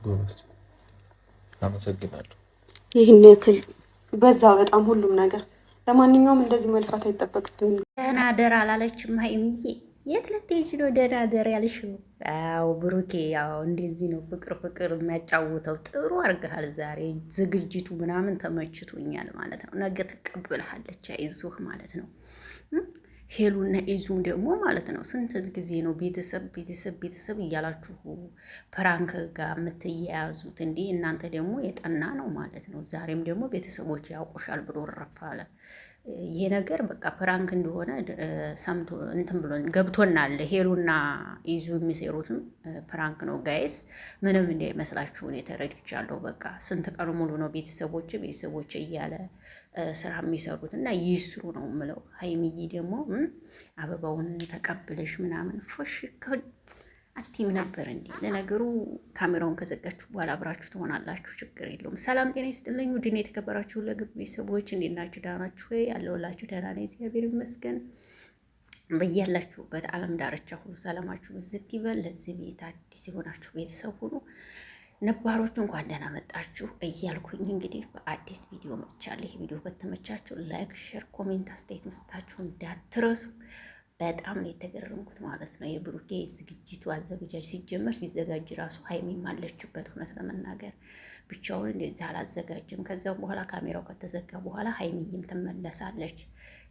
ጎበዝ፣ አመሰግናለሁ። ይህን ያክል በዛ በጣም ሁሉም ነገር። ለማንኛውም እንደዚህ መልፋት አይጠበቅብኝም። ደህና ደር አላለችም ሀይሚዬ። የት ልትሄጂ ነው ደህና ደር ያልሽው? አዎ ብሩኬ፣ ያው እንደዚህ ነው ፍቅር ፍቅር የሚያጫውተው። ጥሩ አድርገሃል ዛሬ። ዝግጅቱ ምናምን ተመችቶኛል ማለት ነው። ነገ ትቀበልሃለች፣ አይዞህ ማለት ነው። ሄሉና ኢዙም ደግሞ ማለት ነው ስንት ጊዜ ነው ቤተሰብ ቤተሰብ ቤተሰብ እያላችሁ ፕራንክ ጋር የምትያያዙት? እንዲህ እናንተ ደግሞ የጠና ነው ማለት ነው። ዛሬም ደግሞ ቤተሰቦች ያውቁሻል ብሎ ረፋለ። ይሄ ነገር በቃ ፕራንክ እንደሆነ ሰምቶ እንትን ብሎ ገብቶናል። ሄሉና ኢዙ የሚሰሩትም ፕራንክ ነው ጋይስ፣ ምንም እንዳይመስላችሁ እኔ ተረድቻለሁ። በቃ ስንት ቀኑ ሙሉ ነው ቤተሰቦች እያለ ስራ የሚሰሩት እና ይስሩ ነው የምለው። ሀይሚዬ ደግሞ አበባውን ተቀብለሽ ምናምን ፎሽ አቲም ነበር እንዴ? ለነገሩ ካሜራውን ከዘጋችሁ በኋላ አብራችሁ ትሆናላችሁ፣ ችግር የለውም። ሰላም ጤና ይስጥልኝ ውድና የተከበራችሁ ለግብ ቤተሰቦች እንዴት ናችሁ? ደህና ናችሁ ወይ? ያለሁላችሁ ደህና ነኝ፣ እግዚአብሔር ይመስገን። በያላችሁበት ዓለም ዳርቻ ሁሉ ሰላማችሁ ብዝት ይበል። ለዚህ ቤት አዲስ የሆናችሁ ቤተሰብ ሁኑ፣ ነባሮቹ እንኳን ደህና መጣችሁ እያልኩኝ እንግዲህ በአዲስ ቪዲዮ መጥቻለሁ። ይህ ቪዲዮ ከተመቻችሁ ላይክ፣ ሼር፣ ኮሜንት አስተያየት መስጣችሁ እንዳትረሱ። በጣም ነው የተገረምኩት ማለት ነው። የብሩኬ ዝግጅቱ አዘገጃጅ ሲጀመር ሲዘጋጅ ራሱ ሀይሚም አለችበት። እውነት ለመናገር ብቻውን እንደዚህ አላዘጋጅም። ከዚያም በኋላ ካሜራው ከተዘጋ በኋላ ሀይሚም ትመለሳለች።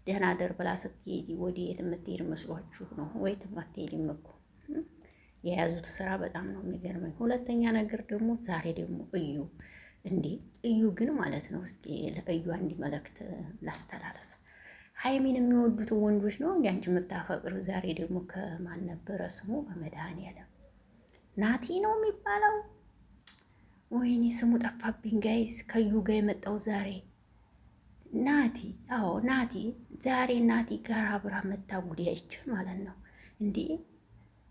ደህና ደር ብላ ስትሄድ ወዴት የምትሄድ መስሏችሁ ነው? ወይ ትማትሄድም እኮ የያዙት ስራ በጣም ነው የሚገርመኝ። ሁለተኛ ነገር ደግሞ ዛሬ ደግሞ እዩ ግን ማለት ነው። እስኪ ለእዩ አንድ መልእክት ላስተላለፍ። ሀይሚን የሚወዱት ወንዶች ነው እንዲ አንቺ የምታፈቅሩ። ዛሬ ደግሞ ከማን ነበረ ስሙ? በመድኃኒዓለም ናቲ ነው የሚባለው። ወይኔ ስሙ ጠፋብኝ ጋይስ። ከዩ ጋር የመጣው ዛሬ ናቲ። አዎ ናቲ ዛሬ ናቲ ጋር አብራ መታ ጉዳይች ማለት ነው። እንዴ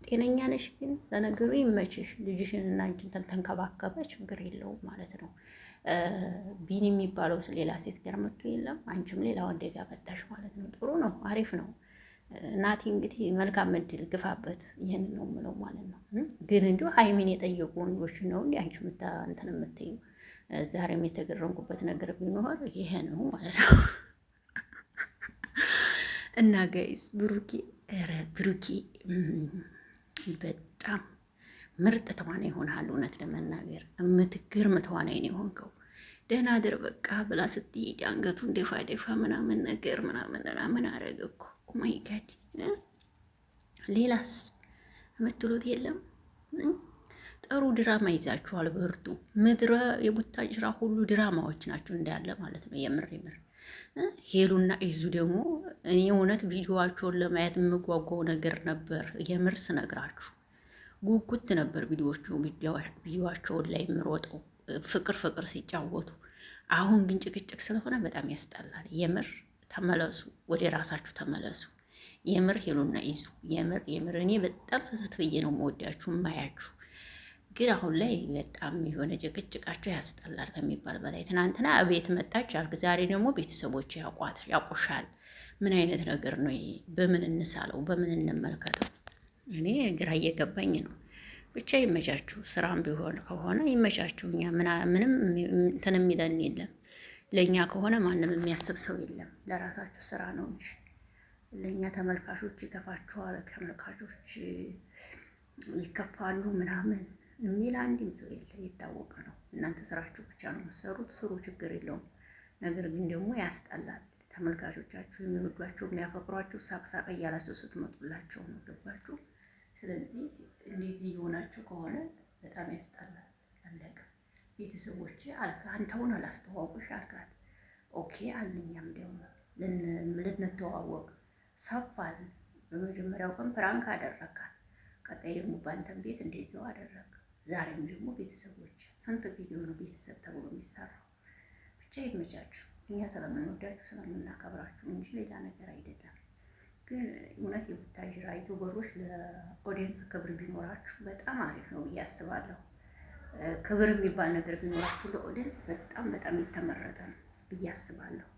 ጤነኛ ነሽ ግን? ለነገሩ ይመችሽ። ልጅሽን እና አንቺን ተንከባከበ ችግር የለውም ማለት ነው። ቢኒ የሚባለው ሌላ ሴት ጋር መጥቶ የለም አንቺም ሌላ ወንድ ጋር መጣሽ ማለት ነው። ጥሩ ነው፣ አሪፍ ነው። ናቲ እንግዲህ መልካም እድል ግፋበት። ይህን ነው የምለው ማለት ነው። ግን እንዲሁ ሀይሚን የጠየቁ ወንዶች ነው እንዲ አንቺ እንትን የምትዩ። ዛሬም የተገረምኩበት ነገር ቢኖር ይሄ ነው ማለት ነው። እና ጋይስ ብሩኬ በጣም ምርጥ ተዋናይ ይሆናል። እውነት ለመናገር የምትገርም ተዋናይ ነው የሆንከው። ደህና ድር በቃ ብላ ስትሄድ አንገቱን ደፋ ደፋ ምናምን ነገር ምናምን አረገ እኮ። ኦማይ ጋድ። ሌላስ የምትሉት የለም? ጥሩ ድራማ ይዛችኋል፣ በርቱ። ምድረ የቡታጅራ ሁሉ ድራማዎች ናቸው እንዳለ ማለት ነው። የምር ሄሉና ኢዙ ደግሞ እኔ እውነት ቪዲዮዋቸውን ለማየት የምጓጓው ነገር ነበር። የምር ስነግራችሁ ጉጉት ነበር ቪዲዮዋቸውን ላይ የምሮጠው ፍቅር ሲጫወቱ። አሁን ግን ጭቅጭቅ ስለሆነ በጣም ያስጠላል። የምር ተመለሱ፣ ወደ ራሳችሁ ተመለሱ። የምር ሄሉና ኢዙ የምር እኔ በጣም ስስት ብዬ ነው መወዳችሁ ማያችሁ። ግን አሁን ላይ በጣም የሆነ ጭቅጭቃቸው ያስጠላል ከሚባል በላይ። ትናንትና እቤት መጣች አልክ፣ ዛሬ ደግሞ ቤተሰቦች ያውቁሻል። ምን አይነት ነገር ነው? በምን እንሳለው? በምን እንመልከተው? እኔ ግራ እየገባኝ ነው። ብቻ ይመቻችሁ። ስራም ቢሆን ከሆነ ይመቻችሁ። እኛ ምንም እንትን የሚለን የለም። ለእኛ ከሆነ ማንም የሚያስብ ሰው የለም። ለራሳችሁ ስራ ነው እንጂ ለእኛ ተመልካቾች ይከፋችኋል፣ ተመልካቾች ይከፋሉ ምናምን የሚል አንድም ሰው የለ። የታወቀ ነው። እናንተ ስራችሁ ብቻ ነው የምትሰሩት፣ ስሩ፣ ችግር የለውም። ነገር ግን ደግሞ ያስጠላል። ተመልካቾቻችሁ የሚወዷቸው የሚያፈቅሯችሁ ሳቅሳቅ እያላቸው ስትመጡላቸው ነው። ገባችሁ? ስለዚህ እንደዚህ የሆናችሁ ከሆነ በጣም ያስጠላል። አለቀ። ቤተሰቦች አንተውን አላስተዋውቅሽ አልካት። ኦኬ አልኛም ደግሞ ልንተዋወቅ ሰፋል። በመጀመሪያው ቀን ፕራንክ አደረካል። ቀጣይ ደግሞ በአንተም ቤት እንደዚያው አደረግ። ዛሬም ደግሞ ቤተሰቦች ስንት ቪዲዮ ነው ቤተሰብ ተብሎ የሚሰራው። ብቻ ይመቻችሁ። እኛ ስለምንወዳችሁ ስለምናከብራችሁ እንጂ ሌላ ነገር አይደለም። ግን እውነት የቡታጅራ ዩቱበሮች ለኦዲየንስ ክብር ቢኖራችሁ በጣም አሪፍ ነው ብዬ አስባለሁ። ክብር የሚባል ነገር ቢኖራችሁ ለኦዲየንስ በጣም የተመረጠ ነው ብዬ አስባለሁ።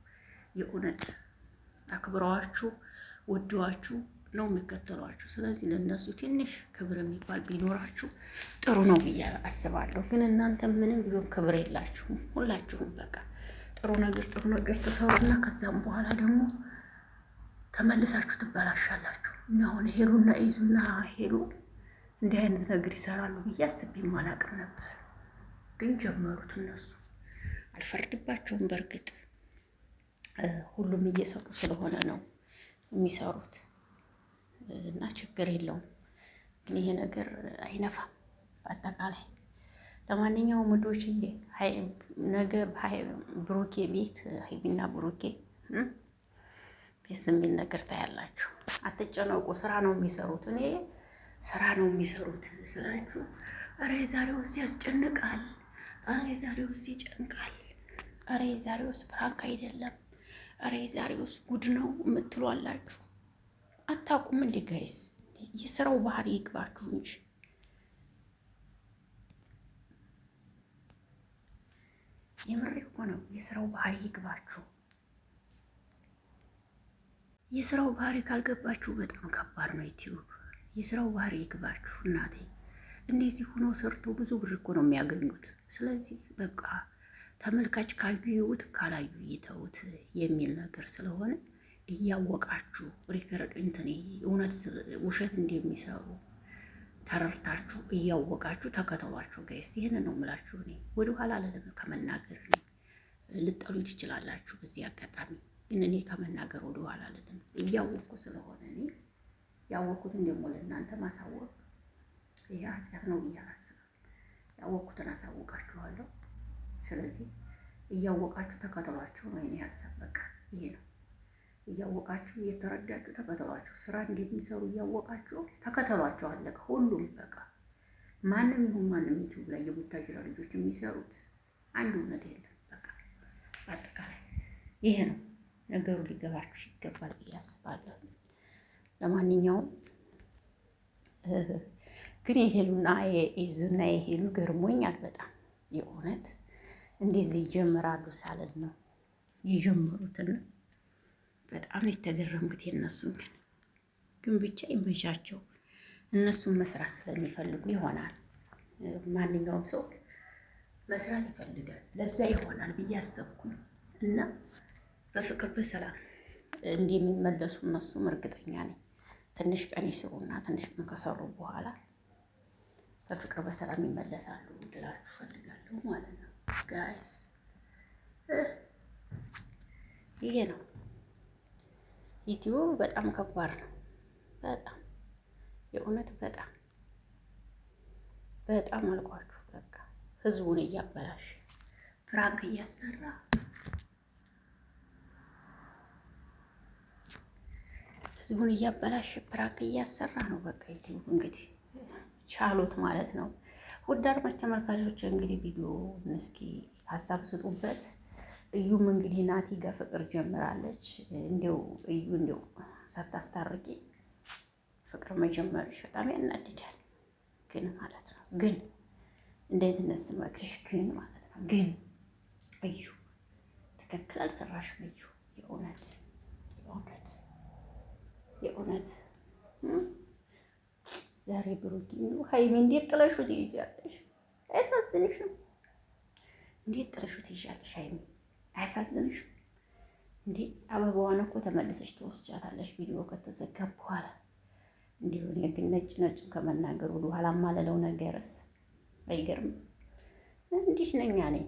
የእውነት አክብረዋችሁ ወደዋችሁ ነው የሚከተሏችሁ። ስለዚህ ለእነሱ ትንሽ ክብር የሚባል ቢኖራችሁ ጥሩ ነው ብዬ አስባለሁ። ግን እናንተ ምንም ቢሆን ክብር የላችሁም ሁላችሁም። በቃ ጥሩ ነገር ትሰሩና ከዛም በኋላ ደግሞ ተመልሳችሁ ትበላሻላችሁ። እና አሁን ሄሉና ኢዙና ሄሉ እንዲህ አይነት ነገር ይሰራሉ ብዬ አስቤም አላቅም ነበር። ግን ጀመሩት እነሱ። አልፈርድባቸውም። በእርግጥ ሁሉም እየሰሩ ስለሆነ ነው የሚሰሩት እና ችግር የለውም። ግን ይሄ ነገር አይነፋም በአጠቃላይ። ለማንኛውም ውዶችዬ ነገ ብሩኬ ቤት ሀይሚና ብሩኬ ደስ የሚል ነገር ታያላችሁ። አትጨነቁ። ስራ ነው የሚሰሩት። እኔ ስራ ነው የሚሰሩት ስላችሁ፣ ኧረ የዛሬውስ ያስጨንቃል፣ ኧረ የዛሬውስ ይጨንቃል፣ ኧረ የዛሬውስ ፕራንክ አይደለም፣ ኧረ የዛሬውስ ጉድ ነው የምትሉ አላችሁ። አታውቁም እንዴ ጋይስ? የስራው ባህሪ ይግባችሁ እንጂ የምሬ እኮ ነው። የስራው ባህሪ ይግባችሁ። የስራው ባህሪ ካልገባችሁ በጣም ከባድ ነው ዩቲዩብ። የስራው ባህሪ ይግባችሁ እናቴ። እንደዚህ ሆኖ ሰርቶ ብዙ ብር እኮ ነው የሚያገኙት። ስለዚህ በቃ ተመልካች ካዩ ይውት፣ ካላዩ ይተውት የሚል ነገር ስለሆነ እያወቃችሁ ሪከርድ እንትን እውነት ውሸት እንደሚሰሩ ተረርታችሁ እያወቃችሁ ተከተሏቸው ጋይስ። ይህን ነው የምላችሁ። እኔ ወደኋላ አልልም ከመናገር። እኔ ልጠሉ ትችላላችሁ በዚህ አጋጣሚ፣ ግን እኔ ከመናገር ወደኋላ አልልም። እያወቅኩ ስለሆነ እኔ ያወቅኩትን ደግሞ ለእናንተ ማሳወቅ ይሄ ኃጢአት ነው ብዬ አላስብም። ያወቅኩትን አሳውቃችኋለሁ። ስለዚህ እያወቃችሁ ተከተሏቸው ነው የኔ ሀሳብ። በቃ ይሄ ነው። እያወቃችሁ እየተረዳችሁ ተከተሏቸው። ስራ እንደሚሰሩ እያወቃችሁ ተከተሏቸው። አለቀ። ሁሉም በቃ ማንም ይሁን ማንም ዩቲዩብ ላይ የቡታጅራ ልጆች የሚሰሩት አንድ እውነት የለም። በቃ በአጠቃላይ ይሄ ነው ነገሩ። ሊገባችሁ ይገባል ብዬ አስባለሁ። ለማንኛውም ግን የሄሉና የኢዙና የሄሉ ገርሞኛል በጣም የእውነት እንደዚህ ይጀምራሉ ሳልል ነው የጀመሩትና በጣም የተገረምኩት። የእነሱን ግን ብቻ ይመቻቸው። እነሱን መስራት ስለሚፈልጉ ይሆናል። ማንኛውም ሰው መስራት ይፈልጋል። ለዛ ይሆናል ብዬ አሰብኩኝ እና በፍቅር በሰላም እንደሚመለሱ እነሱም እርግጠኛ ነኝ። ትንሽ ቀን ይስሩና ትንሽ ቀን ከሰሩ በኋላ በፍቅር በሰላም ይመለሳሉ ልላችሁ ፈልጋለሁ ማለት ነው ጋይስ። ይሄ ነው ዩቲዩብ። በጣም ከባድ ነው። በጣም የእውነት በጣም አልቋችሁ። በቃ ህዝቡን እያበላሽ ፕራንክ እያሰራ ህዝቡን እያበላሽ ፕራንክ እያሰራ ነው። በቃ ዩቲዩብ እንግዲህ ቻሉት ማለት ነው። ውድ አድማጭ ተመልካቾች እንግዲህ ቪዲዮ እስኪ ሀሳብ ስጡበት። እዩም እንግዲህ ናቲ ጋር ፍቅር ጀምራለች። እንዲው እዩ እንዲው ሳታስታርቂ ፍቅር መጀመርሽ በጣም ያናድዳል። ግን ማለት ነው ግን እንዴት ነስመክርሽ ግን ማለት ነው ግን እዩ ትክክል አልሰራሽም። እዩ የእውነት ዛሬ ብሩክ ሀይሚ እንዴት ጥለሹ ትይዣለሽ? አያሳዝንሽም? እንዴት ጥለሹ ትይዣለሽ ሀይሚ? አያሳዝንሽም እንዴ? አበባዋን እኮ ተመልሰሽ ትወስጃታለሽ ቪዲዮ ከተዘጋ በኋላ። እንዲሁ እኔ ግን ነጩን ከመናገር ወደ ኋላ ማለለው ነገርስ አይገርምም? እንዲህ ነኛ ነኝ።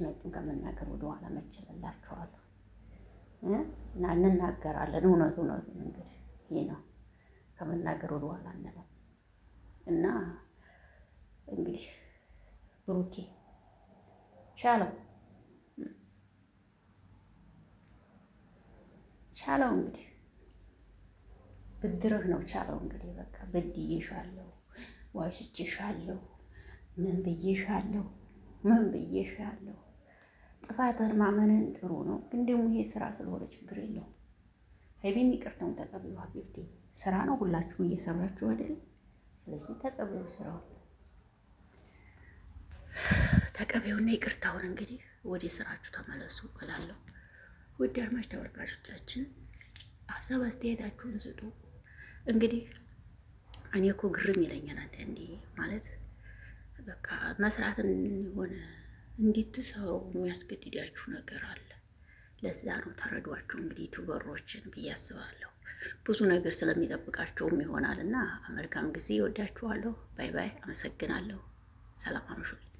ነጩን ከመናገር ወደ ኋላ መችለላችኋለሁ እና እንናገራለን። እውነቱን እንግዲህ ይህ ነው። ከመናገር ወደ ኋላ አንለም እና እንግዲህ ብሩኬ ቻለው እንግዲህ ብድርህ ነው። ቻለው እንግዲህ በቃ በድዬሻለሁ፣ ዋሽቼሻለሁ፣ ምን ብዬሻለሁ። ጥፋትህን ማመንን ጥሩ ነው፣ ግን ደግሞ ይሄ ስራ ስለሆነ ችግር የለውም። ሀይሚም ይቅርታውን ተቀብዩ። ሀቢብቲ ስራ ነው፣ ሁላችሁም እየሰራችሁ አይደል? ስለዚህ ተቀብዩ፣ ስራውን ተቀበዩና ይቅርታውን እንግዲህ ወደ ስራችሁ ተመለሱ እላለሁ። ውድ አድማጭ ተመልካቾቻችን ሀሳብ አስተያየታችሁን ስጡ። እንግዲህ እኔ እኮ ግርም ይለኛል አንዳንዴ ማለት በቃ መስራትን የሆነ እንድትሰሩ የሚያስገድዳችሁ ነገር አለ። ለዛ ነው ተረዷቸው እንግዲህ ዩቱበሮችን ብዬ አስባለሁ። ብዙ ነገር ስለሚጠብቃቸውም ይሆናል እና መልካም ጊዜ። ይወዳችኋለሁ። ባይ ባይ። አመሰግናለሁ። ሰላም አምሹልኝ።